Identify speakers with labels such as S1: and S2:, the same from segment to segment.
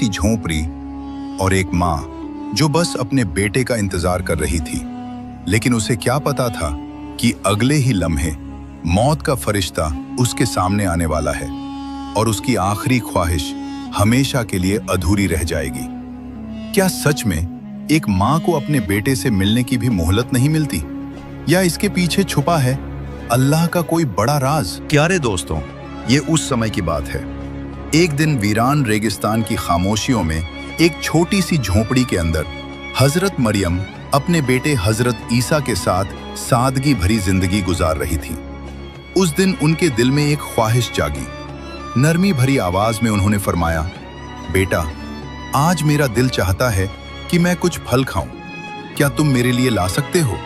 S1: सी झोंपड़ी और एक माँ जो बस अपने बेटे का इंतजार कर रही थी। लेकिन उसे क्या पता था कि अगले ही लम्हे मौत का फरिश्ता उसके सामने आने वाला है और उसकी आखिरी ख्वाहिश हमेशा के लिए अधूरी रह जाएगी। क्या सच में एक माँ को अपने बेटे से मिलने की भी मोहलत नहीं मिलती, या इसके पीछे छुपा है अल्लाह का कोई बड़ा राज? प्यारे दोस्तों, ये उस समय की बात है। एक दिन वीरान रेगिस्तान की खामोशियों में एक छोटी सी झोंपड़ी के अंदर हजरत मरियम अपने बेटे हजरत ईसा के साथ सादगी भरी जिंदगी गुजार रही थी। उस दिन उनके दिल में एक ख्वाहिश जागी। नरमी भरी आवाज में उन्होंने फरमाया, बेटा, आज मेरा दिल चाहता है कि मैं कुछ फल खाऊं, क्या तुम मेरे लिए ला सकते हो?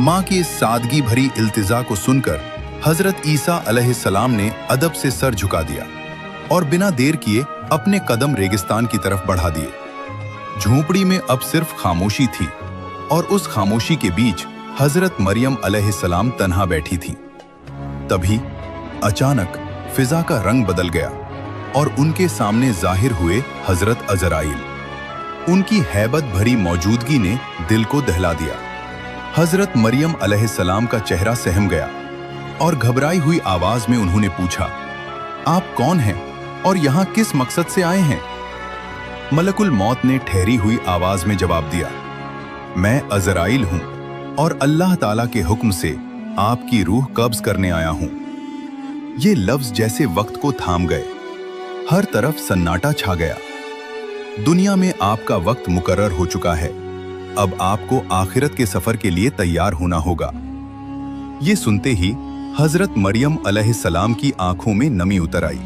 S1: माँ की इस सादगी भरी इल्तिजा को सुनकर हजरत ईसा अलैहिस्सलाम ने अदब से सर झुका दिया और बिना देर किए अपने कदम रेगिस्तान की तरफ बढ़ा दिए। झोंपड़ी में अब सिर्फ खामोशी थी और उस खामोशी के बीच हजरत मरियम अलैहिस्सलाम तन्हा बैठी थी। तभी अचानक फिजा का रंग बदल गया और उनके सामने जाहिर हुए हजरत अज़राइल। उनकी हैबत भरी मौजूदगी ने दिल को दहला दिया। हजरत मरियम अलैहिस्सलाम का चेहरा सहम गया और घबराई हुई आवाज में उन्होंने पूछा, आप कौन हैं और यहाँ किस मकसद से आए हैं? मलकुल मौत ने ठहरी हुई आवाज में जवाब दिया, मैं अज़राइल हूँ और अल्लाह ताला के हुक्म से आपकी रूह कब्ज करने आया हूँ। ये लफ्ज जैसे वक्त को थाम गए। हर तरफ सन्नाटा छा गया। दुनिया में आपका वक्त मुकर्रर हो चुका है, अब आपको आखिरत के सफर के लिए तैयार होना होगा। ये सुनते ही हजरत मरियम अलैहिस्सलाम की आंखों में नमी उतर आई,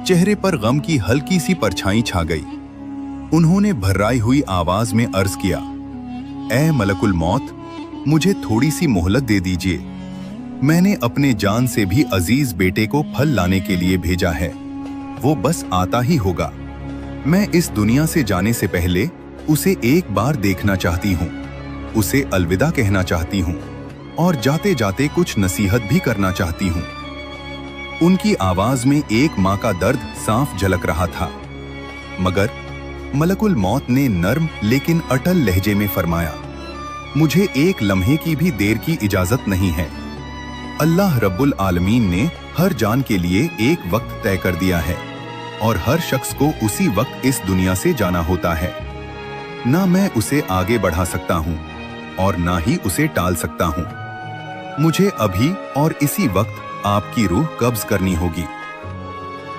S1: चेहरे पर गम की हल्की सी परछाई छा गई। उन्होंने भर्राई हुई आवाज में अर्ज किया, ऐ मलकुल मौत, मुझे थोड़ी सी मोहलत दे दीजिए। मैंने अपने जान से भी अजीज बेटे को फल लाने के लिए भेजा है, वो बस आता ही होगा। मैं इस दुनिया से जाने से पहले उसे एक बार देखना चाहती हूँ, उसे अलविदा कहना चाहती हूँ और जाते जाते कुछ नसीहत भी करना चाहती हूँ। उनकी आवाज में एक माँ का दर्द साफ झलक रहा था, मगर मलकुल मौत ने नर्म लेकिन अटल लहजे में फरमाया, मुझे एक लम्हे की भी देर की इजाजत नहीं है। अल्लाह रब्बुल आलमीन ने हर जान के लिए एक वक्त तय कर दिया है और हर शख्स को उसी वक्त इस दुनिया से जाना होता है। ना मैं उसे आगे बढ़ा सकता हूँ और ना ही उसे टाल सकता हूँ। मुझे अभी और इसी वक्त आपकी रूह कब्ज करनी होगी।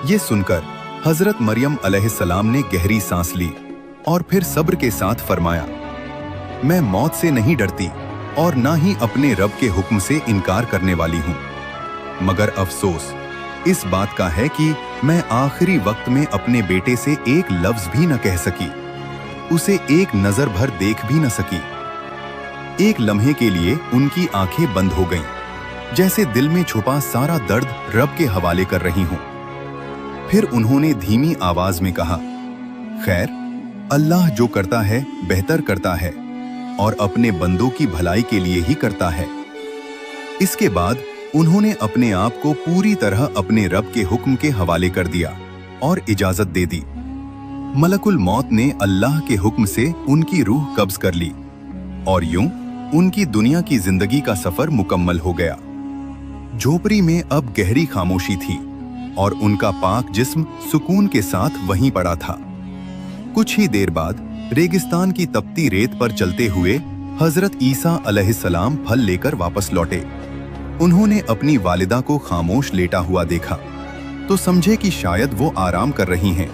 S1: ये सुनकर हजरत मरियम अलैहिस्सलाम ने गहरी सांस ली और फिर सब्र के साथ फरमाया, मैं मौत से नहीं डरती और ना ही अपने रब के हुक्म से इनकार करने वाली हूँ, मगर अफसोस इस बात का है कि मैं आखिरी वक्त में अपने बेटे से एक लफ्ज भी न कह सकी, उसे एक नजर भर देख भी न सकी। एक लम्हे के लिए उनकी आंखें बंद हो गईं, जैसे दिल में छुपा सारा दर्द रब के हवाले कर रही हूं। फिर उन्होंने धीमी आवाज में कहा, खैर, अल्लाह जो करता है बेहतर करता है और अपने बंदों की भलाई के लिए ही करता है। इसके बाद उन्होंने अपने आप को पूरी तरह अपने रब के हुक्म के हवाले कर दिया और इजाजत दे दी। मलकुल मौत ने अल्लाह के हुक्म से उनकी रूह कब्ज कर ली और यूं उनकी दुनिया की जिंदगी का सफर मुकम्मल हो गया। झोपड़ी में अब गहरी खामोशी थी और उनका पाक जिस्म सुकून के साथ वहीं पड़ा था। कुछ ही देर बाद रेगिस्तान की तपती रेत पर चलते हुए हजरत ईसा अलैहिस्सलाम फल लेकर वापस लौटे। उन्होंने अपनी वालिदा को खामोश लेटा हुआ देखा तो समझे कि शायद वो आराम कर रही हैं।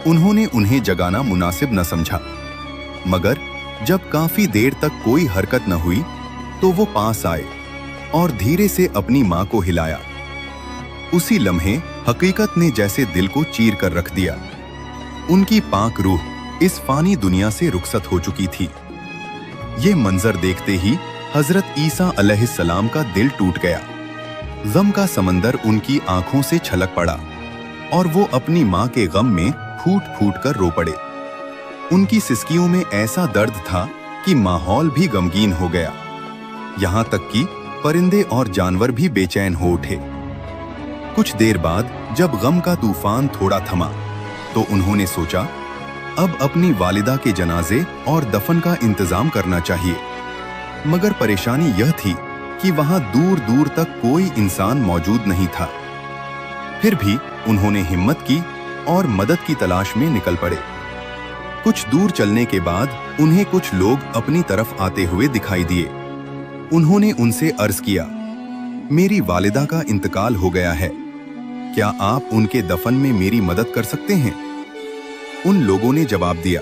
S1: उन्होंने उन्हें जगाना मुनासिब न समझा, मगर जब काफी देर तक कोई हरकत न हुई तो वो पास आए और धीरे से अपनी माँ को हिलाया। उसी लम्हे हकीकत ने जैसे दिल को चीर कर रख दिया। उनकी पाक रूह इस फानी दुनिया से रुखसत हो चुकी थी। ये मंजर देखते ही हजरत ईसा अलैहिस्सलाम का दिल टूट गया। गम का समंदर उनकी आंखों से छलक पड़ा और वो अपनी माँ के गम में फूट फूट कर रो पड़े। उनकी सिसकियों में ऐसा दर्द था कि माहौल भी गमगीन हो गया। यहाँ तक कि परिंदे और जानवर भी बेचैन हो उठे। कुछ देर बाद जब गम का तूफान थोड़ा थमा
S2: तो उन्होंने सोचा, अब अपनी वालिदा के जनाजे और दफन का इंतजाम करना चाहिए। मगर परेशानी यह थी कि वहां दूर दूर तक कोई इंसान मौजूद नहीं था। फिर भी उन्होंने हिम्मत की और मदद की तलाश में निकल पड़े। कुछ दूर चलने के बाद उन्हें कुछ लोग अपनी तरफ आते हुए दिखाई दिए। उन्होंने उनसे अर्ज किया, मेरी वालिदा का इंतकाल हो गया है, क्या आप उनके दफन में मेरी मदद कर सकते हैं? उन लोगों ने जवाब दिया,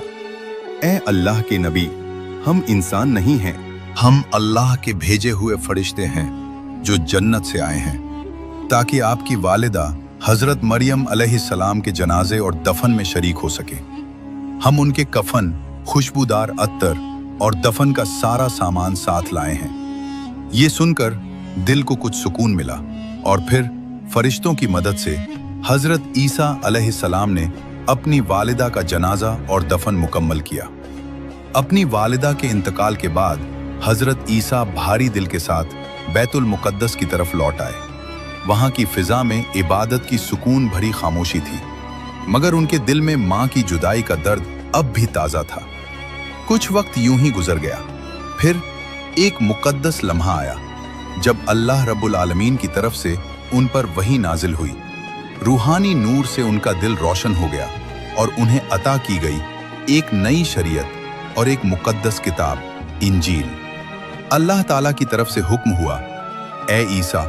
S2: ए अल्लाह के नबी, हम इंसान नहीं हैं,
S1: हम अल्लाह के भेजे हुए फरिश्ते हैं जो जन्नत से आए हैं, ताकि आपकी वालिदा हजरत मरियम अलैहिस्सलाम के जनाजे और दफन में शरीक हो सके। हम उनके कफन, खुशबूदार अत्तर और दफन का सारा सामान साथ लाए हैं। ये सुनकर दिल को कुछ सुकून मिला और फिर फरिश्तों की मदद से हजरत ईसा अलैहिस्सलाम ने अपनी वालिदा का जनाजा और दफन मुकम्मल किया। अपनी वालिदा के इंतकाल के बाद हजरत ईसा भारी दिल के साथ बैतुल मुकद्दस की तरफ लौट आए। वहां की फिजा में इबादत की सुकून भरी खामोशी थी, मगर उनके दिल में मां की जुदाई का दर्द अब भी ताजा था। कुछ वक्त यूं ही गुजर गया। फिर एक मुकद्दस लम्हा आया जब अल्लाह रब्बुल आलमीन की तरफ से उन पर वही नाजिल हुई। रूहानी नूर से उनका दिल रोशन हो गया और उन्हें अता की गई एक नई शरीयत और एक मुकद्दस किताब, इंजील। अल्लाह ताला की तरफ से हुक्म हुआ, ए ईसा,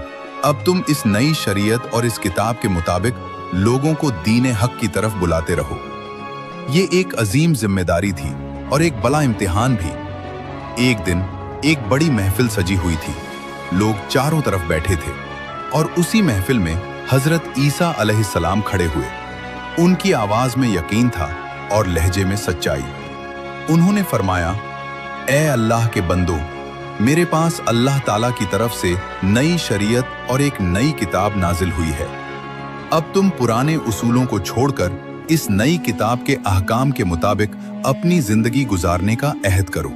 S1: अब तुम इस नई शरीयत और इस किताब के मुताबिक लोगों को दीन हक की तरफ बुलाते रहो। ये एक अजीम जिम्मेदारी थी और एक बड़ा इम्तिहान भी। एक दिन एक बड़ी महफिल सजी हुई थी। लोग चारों तरफ बैठे थे और उसी महफिल में हजरत ईसा अलैहिस्सलाम खड़े हुए। उनकी आवाज में यकीन था और लहजे में सच्चाई। उन्होंने फरमाया, ए अल्लाह के बंदो, मेरे पास अल्लाह ताला की तरफ से नई शरीयत और एक नई किताब नाजिल हुई है। अब तुम पुराने उसूलों को छोड़कर इस नई किताब के अहकाम के मुताबिक अपनी जिंदगी गुजारने का अहद करो।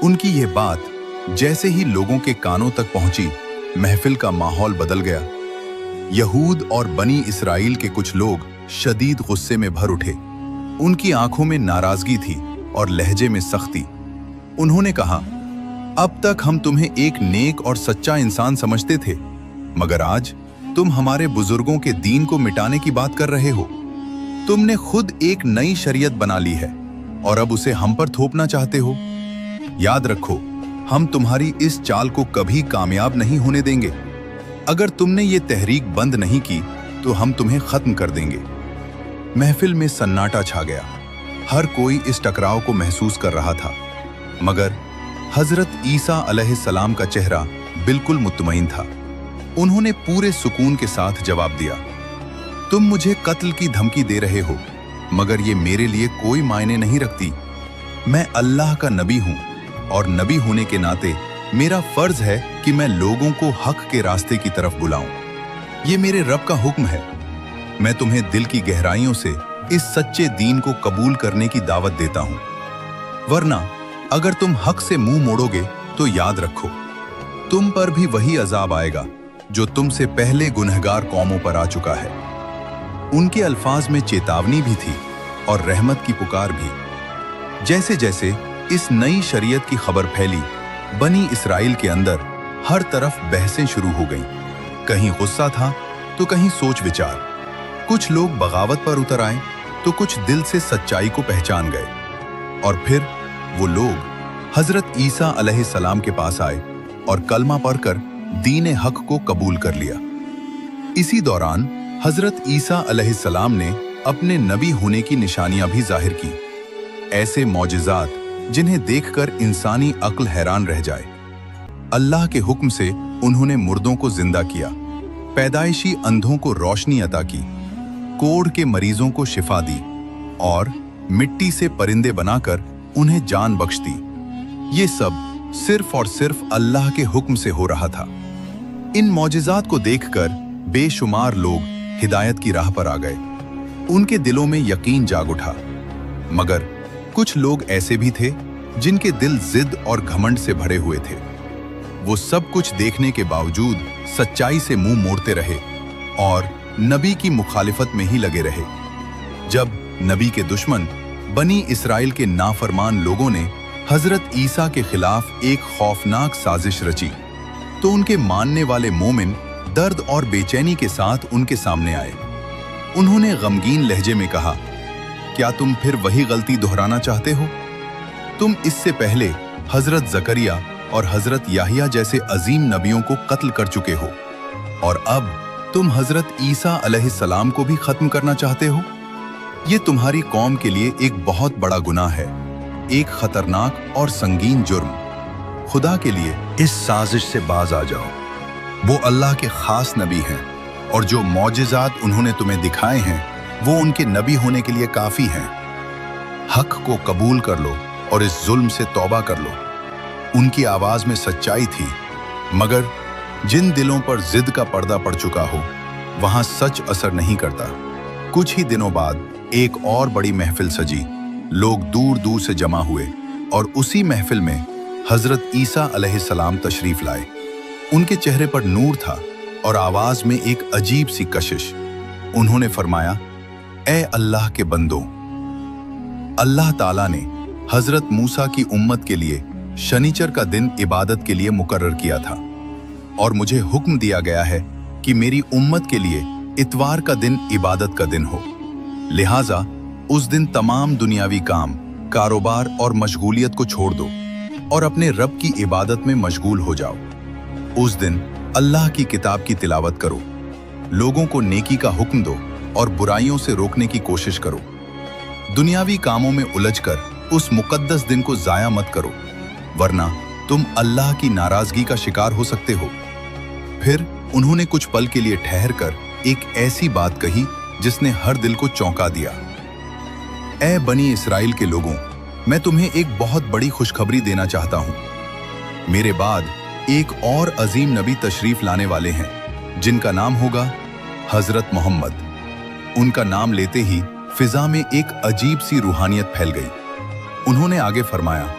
S1: उनकी यह बात जैसे ही लोगों के कानों तक पहुंची, महफिल का माहौल बदल गया। यहूद और बनी इसराइल के कुछ लोग शदीद गुस्से में भर उठे। उनकी आंखों में नाराजगी थी और लहजे में सख्ती। उन्होंने कहा, अब तक हम तुम्हें एक नेक और सच्चा इंसान समझते थे, मगर आज तुम हमारे बुजुर्गों के दीन को मिटाने की बात कर रहे हो। तुमने खुद एक नई शरीयत बना ली है और अब उसे हम पर थोपना चाहते हो। याद रखो, हम तुम्हारी इस चाल को कभी कामयाब नहीं होने देंगे। अगर तुमने ये तहरीक बंद नहीं की तो हम तुम्हें खत्म कर देंगे। महफिल में सन्नाटा छा गया। हर कोई इस टकराव को महसूस कर रहा था, मगर हजरत ईसा अलैहिस्सलाम का चेहरा बिल्कुल मुतमईन था। उन्होंने पूरे सुकून के साथ जवाब दिया, तुम मुझे कत्ल की धमकी दे रहे हो, मगर ये मेरे लिए कोई मायने नहीं रखती। मैं अल्लाह का नबी हूं और नबी होने के नाते मेरा फर्ज है कि मैं लोगों को हक के रास्ते की तरफ बुलाऊं। ये मेरे रब का हुक्म है। मैं तुम्हें दिल की गहराइयों से इस सच्चे दीन को कबूल करने की दावत देता हूं, वरना अगर तुम हक से मुंह मोड़ोगे तो याद रखो, तुम पर भी वही अजाब आएगा जो तुमसे पहले गुनहगार कौमों पर आ चुका है। उनके अल्फाज में चेतावनी भी थी और रहमत की पुकार भी। जैसे जैसे इस नई शरीयत की खबर फैली, बनी इसराइल के अंदर हर तरफ बहसें शुरू हो गईं। कहीं गुस्सा था तो कहीं सोच विचार। कुछ लोग बगावत पर उतर आए तो कुछ दिल से सच्चाई को पहचान गए। और फिर वो लोग हजरत ईसा अलैहिस्सलाम के पास आए और कलमा पढ़कर दीन हक को कबूल कर लिया। इसी दौरान हजरत ईसा अलैहिस्सलाम ने अपने नबी होने की निशानियां भी जाहिर की। ऐसे मौजिज़ात जिन्हें देखकर इंसानी अक्ल हैरान रह जाए। अल्लाह के हुक्म से उन्होंने मुर्दों को जिंदा किया, पैदाइशी अंधों को रोशनी अता की, कोढ़ के मरीजों को शिफा दी और मिट्टी से परिंदे बनाकर उन्हें जान बख्श दी। ये सब सिर्फ और सिर्फ अल्लाह के हुक्म से हो रहा था। इन मौजिज़ात को देखकर बेशुमार लोग हिदायत की राह पर आ गए। उनके दिलों में यकीन जाग उठा, मगर कुछ लोग ऐसे भी थे जिनके दिल जिद और घमंड से भरे हुए थे। वो सब कुछ देखने के बावजूद सच्चाई से मुंह मोड़ते रहे और नबी की मुखालिफत में ही लगे रहे। जब नबी के दुश्मन बनी इसराइल के नाफरमान लोगों ने हजरत ईसा के खिलाफ एक खौफनाक साजिश रची, तो उनके मानने वाले मोमिन दर्द और बेचैनी के साथ उनके सामने आए। उन्होंने गमगीन लहजे में कहा, क्या तुम फिर वही गलती दोहराना चाहते हो? तुम इससे पहले हजरत जकरिया और हजरत याहिया जैसे अजीम नबियों को कत्ल कर चुके हो, और अब तुम हजरत ईसा अलैहिस्सलाम को भी खत्म करना चाहते हो। ये तुम्हारी कौम के लिए एक बहुत बड़ा गुनाह है, एक खतरनाक और संगीन जुर्म। खुदा के लिए इस साजिश से बाज आ जाओ। वो अल्लाह के खास नबी हैं, और जो मौजिज़ात उन्होंने तुम्हें दिखाए हैं वो उनके नबी होने के लिए काफ़ी हैं। हक को कबूल कर लो और इस जुल्म से तौबा कर लो। उनकी आवाज़ में सच्चाई थी, मगर जिन दिलों पर जिद का पर्दा पड़ चुका हो वहाँ सच असर नहीं करता। कुछ ही दिनों बाद एक और बड़ी महफिल सजी। लोग दूर दूर से जमा हुए और उसी महफिल में हजरत ईसा अलैहिस्सलाम तशरीफ लाए। उनके चेहरे पर नूर था और आवाज में एक अजीब सी कशिश। उन्होंने फरमाया, ए अल्लाह के बंदों, अल्लाह ताला ने हजरत मूसा की उम्मत के लिए शनिचर का दिन इबादत के लिए मुकर्रर किया था, और मुझे हुक्म दिया गया है कि मेरी उम्मत के लिए इतवार का दिन इबादत का दिन हो। लिहाजा उस दिन तमाम दुनियावी काम, कारोबार और मशगूलियत को छोड़ दो और अपने रब की इबादत में मशगूल हो जाओ। उस दिन अल्लाह की किताब की तिलावत करो, लोगों को नेकी का हुक्म दो और बुराइयों से रोकने की कोशिश करो। दुनियावी कामों में उलझकर उस मुकद्दस दिन को जाया मत करो, वरना तुम अल्लाह की नाराजगी का शिकार हो सकते हो। फिर उन्होंने कुछ पल के लिए ठहर कर एक ऐसी बात कही जिसने हर दिल को चौंका दिया। ए बनी इसराइल के लोगों, मैं तुम्हें एक बहुत बड़ी खुशखबरी देना चाहता हूं। मेरे बाद एक और अजीम नबी तशरीफ लाने वाले हैं, जिनका नाम होगा हजरत मोहम्मद। उनका नाम लेते ही फिजा में एक अजीब सी रूहानियत फैल गई। उन्होंने आगे फरमाया,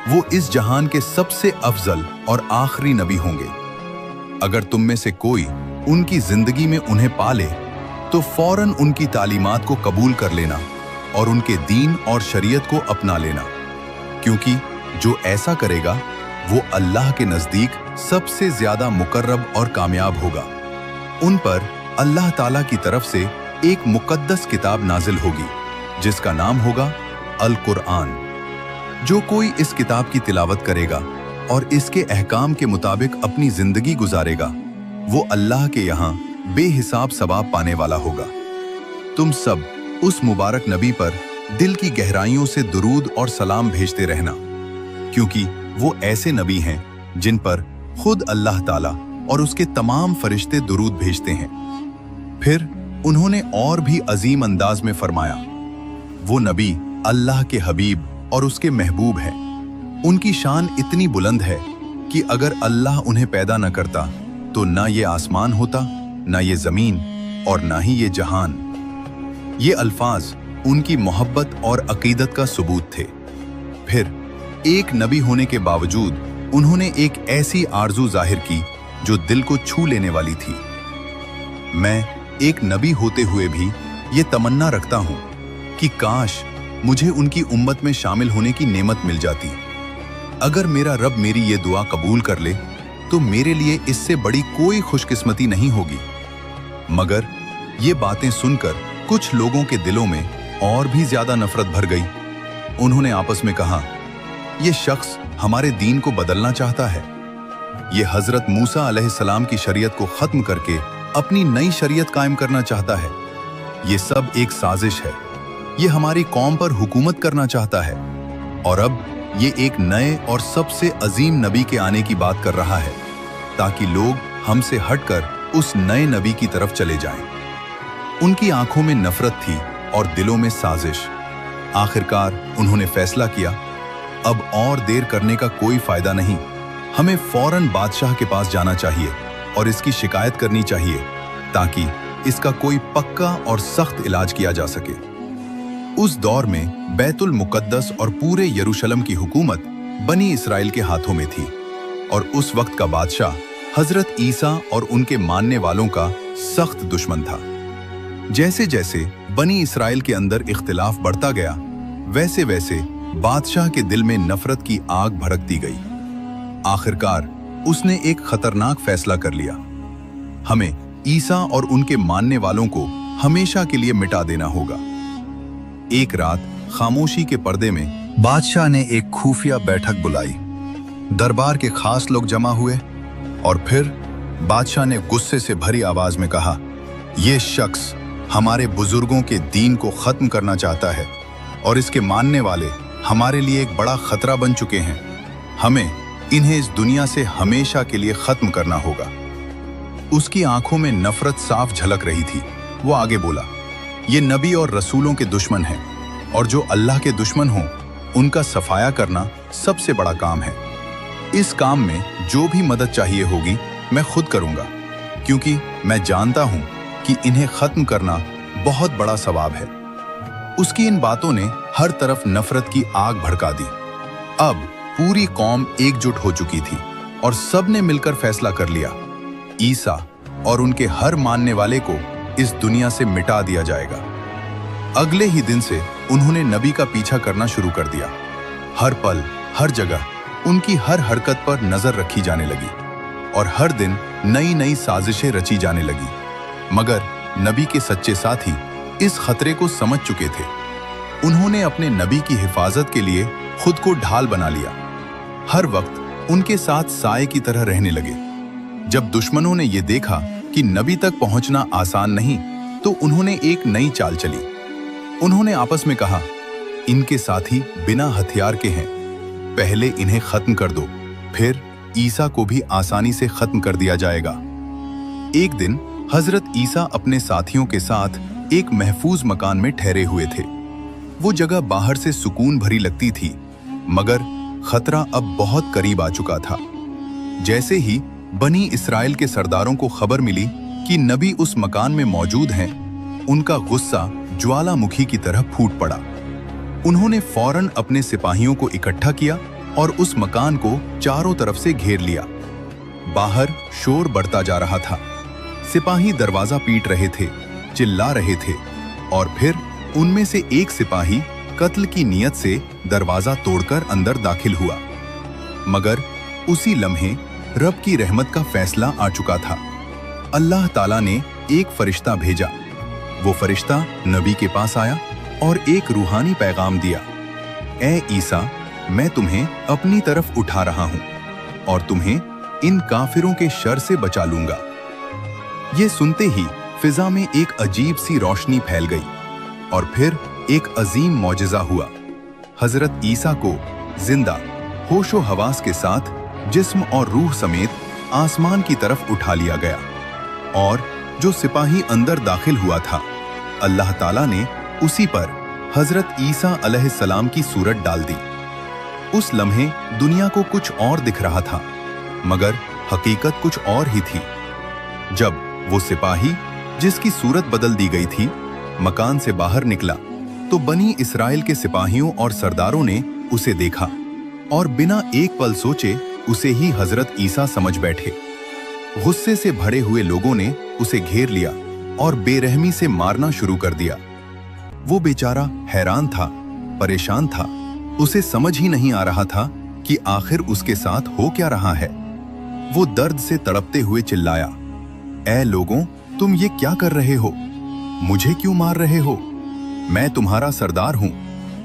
S1: वो इस जहान के सबसे अफजल और आखिरी नबी होंगे। अगर तुम में से कोई उनकी जिंदगी में उन्हें पाले तो फौरन उनकी तालीमात को कबूल कर लेना और उनके दीन और शरीयत को अपना लेना, क्योंकि जो ऐसा करेगा वो अल्लाह के नजदीक सबसे ज्यादा मुकर्रब और कामयाब होगा। उन पर अल्लाह ताला की तरफ से एक मुकद्दस किताब नाजिल होगी जिसका नाम होगा अल कुरआन। जो कोई इस किताब की तिलावत करेगा और इसके अहकाम के मुताबिक अपनी जिंदगी गुजारेगा, वो अल्लाह के यहाँ बेहिसाब सवाब पाने वाला होगा। तुम सब उस मुबारक नबी पर दिल की गहराइयों से दुरूद और सलाम भेजते रहना, क्योंकि वो ऐसे नबी हैं जिन पर खुद अल्लाह ताला और उसके तमाम फरिश्ते दुरूद भेजते हैं। फिर उन्होंने और भी अजीम अंदाज में फरमाया, वो नबी अल्लाह के हबीब और उसके महबूब हैं। उनकी शान इतनी बुलंद है कि अगर अल्लाह उन्हें पैदा न करता तो ना ये आसमान होता, ना ये जमीन और ना ही ये जहान। ये अल्फाज उनकी मोहब्बत और अकीदत का सबूत थे। फिर एक नबी होने के बावजूद उन्होंने एक ऐसी आरजू जाहिर की जो दिल को छू लेने वाली थी। मैं एक नबी होते हुए भी ये तमन्ना रखता हूं कि काश मुझे उनकी उम्मत में शामिल होने की नेमत मिल जाती। अगर मेरा रब मेरी ये दुआ कबूल कर ले तो मेरे लिए इससे बड़ी कोई खुशकिस्मती नहीं होगी। मगर ये बातें सुनकर कुछ लोगों के दिलों में और भी ज्यादा नफरत भर गई। उन्होंने आपस में कहा, ये शख्स हमारे दीन को बदलना चाहता है। ये हजरत मूसा अलैहिस्सलाम की शरीयत को खत्म करके अपनी नई शरीयत कायम करना चाहता है। ये सब एक साजिश है। ये हमारी कौम पर हुकूमत करना चाहता है, और अब ये एक नए और सबसे अजीम नबी के आने की बात कर रहा है, ताकि लोग हमसे हटकर उस नए नबी की तरफ चले जाएं। उनकी आंखों में नफरत थी और दिलों में साजिश। आखिरकार उन्होंने फैसला किया, अब और देर करने का कोई फायदा नहीं। हमें फौरन बादशाह के पास जाना चाहिए और इसकी शिकायत करनी चाहिए, ताकि इसका कोई पक्का और सख्त इलाज किया जा सके। उस दौर में बैतुल मुकद्दस और पूरे यरूशलेम की हुकूमत बनी इसराइल के हाथों में थी, और उस वक्त का बादशाह हजरत ईसा और उनके मानने वालों का सख्त दुश्मन था। जैसे जैसे बनी इसराइल के अंदर इख्तिलाफ बढ़ता गया, वैसे वैसे बादशाह के दिल में नफरत की आग भड़कती गई। आखिरकार उसने एक खतरनाक फैसला कर लिया। हमें ईसा और उनके मानने वालों को हमेशा के लिए मिटा देना होगा। एक रात खामोशी के पर्दे में बादशाह ने एक खुफिया बैठक बुलाई। दरबार के खास लोग जमा हुए और फिर बादशाह ने गुस्से से भरी आवाज में कहा, यह शख्स हमारे बुजुर्गों के दीन को खत्म करना चाहता है और इसके मानने वाले हमारे लिए एक बड़ा खतरा बन चुके हैं। हमें इन्हें इस दुनिया से हमेशा के लिए खत्म करना होगा। उसकी आंखों में नफरत साफ झलक रही थी। वो आगे बोला, ये नबी और रसूलों के दुश्मन हैं और जो अल्लाह के दुश्मन हों उनका सफाया करना सबसे बड़ा काम है। इस काम में जो भी मदद चाहिए होगी मैं खुद करूंगा, क्योंकि मैं जानता हूं कि इन्हें खत्म करना बहुत बड़ा सवाब है। उसकी इन बातों ने हर तरफ नफरत की आग भड़का दी। अब पूरी कौम एकजुट हो चुकी थी और सबने मिलकर फैसला कर लिया, ईसा और उनके हर मानने वाले को इस दुनिया से मिटा दिया जाएगा। अगले ही दिन से उन्होंने नबी का पीछा करना शुरू कर दिया। हर पल, हर जगह उनकी हर हरकत पर नजर रखी जाने लगी और हर दिन नई नई साजिशें रची जाने लगी। मगर नबी के सच्चे साथी इस खतरे को समझ चुके थे। उन्होंने अपने नबी की हिफाजत के लिए खुद को ढाल बना लिया। हर वक्त उनके साथ साए की तरह रहने लगे। जब दुश्मनों ने यह देखा कि नबी तक पहुंचना आसान नहीं, तो उन्होंने एक नई चाल चली। उन्होंने आपस में कहा, इनके साथी बिना हथियार के हैं, पहले इन्हें खत्म कर दो, फिर ईसा को भी आसानी से खत्म कर दिया जाएगा। एक दिन हजरत ईसा अपने साथियों के साथ एक महफूज मकान में ठहरे हुए थे। वो जगह बाहर से सुकून भरी लगती थी, मगर खतरा अब बहुत करीब आ चुका था। जैसे ही बनी इसराइल के सरदारों को खबर मिली कि नबी उस मकान में मौजूद हैं, उनका गुस्सा ज्वालामुखी की तरह फूट पड़ा। उन्होंने फौरन अपने सिपाहियों को इकट्ठा किया और उस मकान को चारों तरफ से घेर लिया। बाहर शोर बढ़ता जा रहा था। सिपाही दरवाजा पीट रहे थे, चिल्ला रहे थे और फिर उनमें से एक सिपाही कत्ल की नियत से दरवाजा तोड़कर अंदर दाखिल हुआ। मगर उसी लम्हे रब की रहमत का फैसला आ चुका था। अल्लाह ताला ने एक फरिश्ता भेजा। वो फरिश्ता नबी के पास आया और एक रूहानी पैगाम दिया, ए ईसा, मैं तुम्हें अपनी तरफ उठा रहा हूं और तुम्हें इन काफिरों के शर से बचा लूंगा। ये सुनते ही फिजा में एक अजीब सी रोशनी फैल गई और फिर एक अजीम मौजिजा हुआ। हजरत ईसा को जिंदा होशो हवास के साथ जिस्म और रूह समेत आसमान की तरफ उठा लिया गया और जो सिपाही अंदर दाखिल हुआ था, अल्लाह ताला ने उसी पर हजरत ईसा अलैहिस्सलाम की सूरत डाल दी। उस लम्हे दुनिया को कुछ और दिख रहा था, मगर हकीकत कुछ और ही थी। जब वो सिपाही जिसकी सूरत बदल दी गई थी मकान से बाहर निकला, तो बनी इसराइल के सिपाहियों और सरदारों ने उसे देखा और बिना एक पल सोचे उसे ही हजरत ईसा समझ बैठे। गुस्से से भरे हुए लोगों ने उसे घेर लिया और बेरहमी से मारना शुरू कर दिया। वो बेचारा हैरान था, परेशान था। उसे समझ ही नहीं आ रहा था कि आखिर उसके साथ हो क्या रहा है। वो दर्द से तड़पते हुए चिल्लाया, ऐ लोगों, तुम ये क्या कर रहे हो? मुझे क्यों मार रहे हो? मैं तुम्हारा सरदार हूं।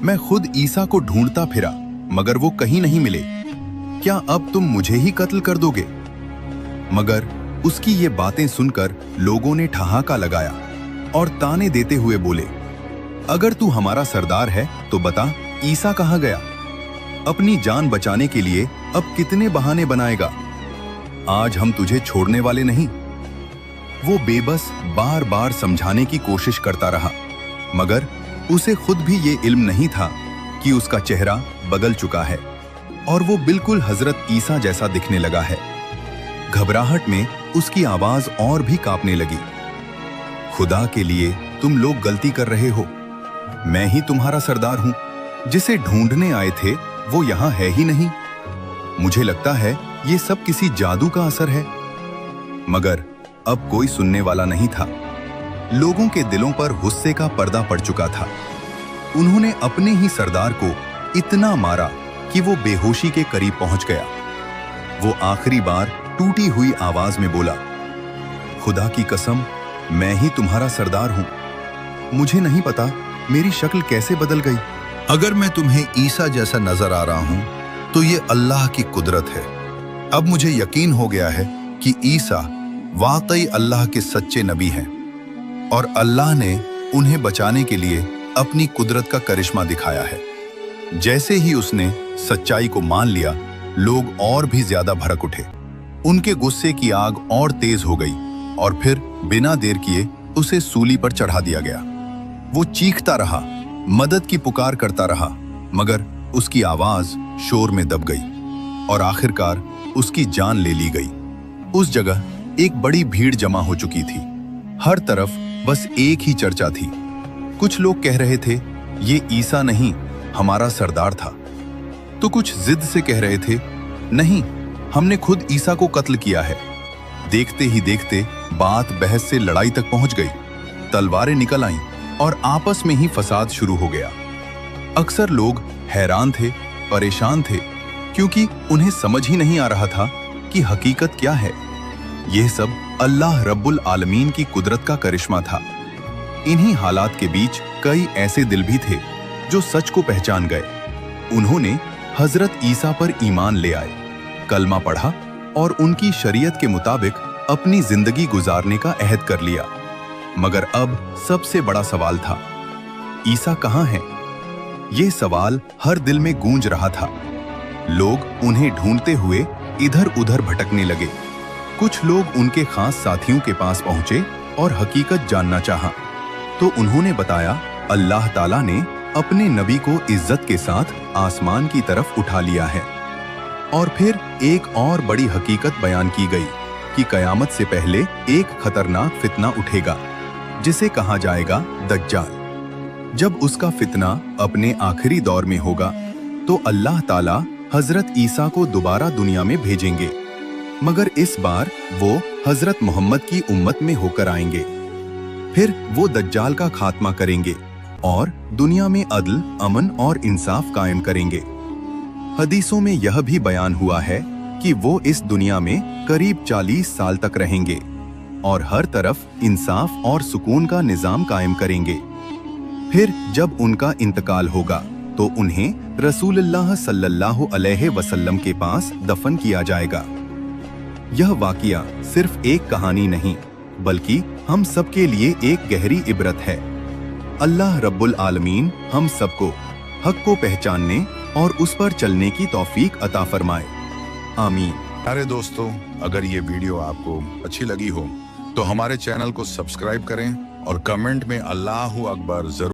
S1: मैं खुद ईसा को ढूंढता फिरा, मगर वो कहीं नहीं मिले। क्या अब तुम मुझे ही कत्ल कर दोगे? मगर उसकी ये बातें सुनकर लोगों ने ठहाका लगाया और ताने देते हुए बोले, अगर तू हमारा सरदार है तो बता, ईसा कहाँ गया? अपनी जान बचाने के लिए अब कितने बहाने बनाएगा? आज हम तुझे छोड़ने वाले नहीं। वो बेबस बार बार समझाने की कोशिश करता रहा, मगर उसे खुद भी ये इल्म नहीं था कि उसका चेहरा बदल चुका है और वो बिल्कुल हजरत ईसा जैसा दिखने लगा है। घबराहट में उसकी आवाज और भी कांपने लगी। खुदा के लिए तुम लोग गलती कर रहे हो। मैं ही तुम्हारा सरदार हूं। जिसे ढूंढने आए थे वो यहां है ही नहीं। मुझे लगता है ये सब किसी जादू का असर है। मगर अब कोई सुनने वाला नहीं था। लोगों के दिलों पर गुस्से का पर्दा पड़ चुका था। उन्होंने अपने ही सरदार को इतना मारा कि वो बेहोशी के करीब पहुंच गया। वो आखिरी बार टूटी हुई आवाज में बोला, खुदा की कसम, मैं ही तुम्हारा सरदार हूं। मुझे नहीं पता मेरी शक्ल कैसे बदल गई। अगर मैं तुम्हें ईसा जैसा नजर आ रहा हूं तो ये अल्लाह की कुदरत है। अब मुझे यकीन हो गया है कि ईसा वाकई अल्लाह के सच्चे नबी हैं और अल्लाह ने उन्हें बचाने के लिए अपनी कुदरत का करिश्मा दिखाया है। जैसे ही उसने सच्चाई को मान लिया, लोग और भी ज्यादा भड़क उठे। उनके गुस्से की आग और तेज हो गई और फिर बिना देर किए उसे सूली पर चढ़ा दिया गया। वो चीखता रहा, मदद की पुकार करता रहा, मगर उसकी आवाज शोर में दब गई और आखिरकार उसकी जान ले ली गई। उस जगह एक बड़ी भीड़ जमा हो चुकी थी। हर तरफ बस एक ही चर्चा थी। कुछ लोग कह रहे थे, ये ईसा नहीं, हमारा सरदार था। तो कुछ जिद से कह रहे थे, नहीं, हमने खुद ईसा को कत्ल किया है। देखते ही देखते बात बहस से लड़ाई तक पहुंच गई। तलवारें निकल आईं और आपस में ही फसाद शुरू हो गया। अक्सर लोग हैरान थे, परेशान थे, क्योंकि उन्हें समझ ही नहीं आ रहा था कि हकीकत क्या है। यह सब अल्लाह रब्बुल आलमीन की कुदरत का करिश्मा था। इन्हीं हालात के बीच कई ऐसे दिल भी थे जो सच को पहचान गए। उन्होंने हजरत ईसा पर ईमान ले आए, कलमा पढ़ा और उनकी शरीयत के मुताबिक अपनी जिंदगी गुजारने का अहद कर लिया। मगर अब सबसे बड़ा सवाल था, ईसा कहाँ है? यह सवाल हर दिल में गूंज रहा था। लोग उन्हें ढूंढते हुए इधर उधर भटकने लगे। कुछ लोग उनके खास साथियों के पास पहुंचे और हकीकत जानना चाहा, तो उन्होंने बताया, अल्लाह ताला ने अपने नबी को इज्जत के साथ आसमान की तरफ उठा लिया है। और फिर एक और बड़ी हकीकत बयान की गई कि कयामत से पहले एक खतरनाक फितना उठेगा जिसे कहा जाएगा दज्जाल। जब उसका फितना अपने आखिरी दौर में होगा तो अल्लाह ताला हजरत ईसा को दोबारा दुनिया में भेजेंगे, मगर इस बार वो हजरत मोहम्मद की उम्मत में होकर आएंगे। फिर वो दज्जाल का खात्मा करेंगे और दुनिया में अदल, अमन और इंसाफ कायम करेंगे। हदीसों में यह भी बयान हुआ है कि वो इस दुनिया में करीब 40 साल तक रहेंगे और हर तरफ इंसाफ और सुकून का निजाम कायम करेंगे। फिर जब उनका इंतकाल होगा तो उन्हें रसूलुल्लाह सल्लल्लाहु अलैहि वसल्लम के पास दफन किया जाएगा। यह वाक़िया सिर्फ एक कहानी नहीं, बल्कि हम सबके लिए एक गहरी इबरत है। अल्लाह रब्बुल आलमीन हम सबको हक को पहचानने और उस पर चलने की तौफीक अता फरमाए। आमीन। अरे दोस्तों, अगर ये वीडियो आपको अच्छी लगी हो तो हमारे चैनल को सब्सक्राइब करें और कमेंट में अल्लाहू अकबर जरूर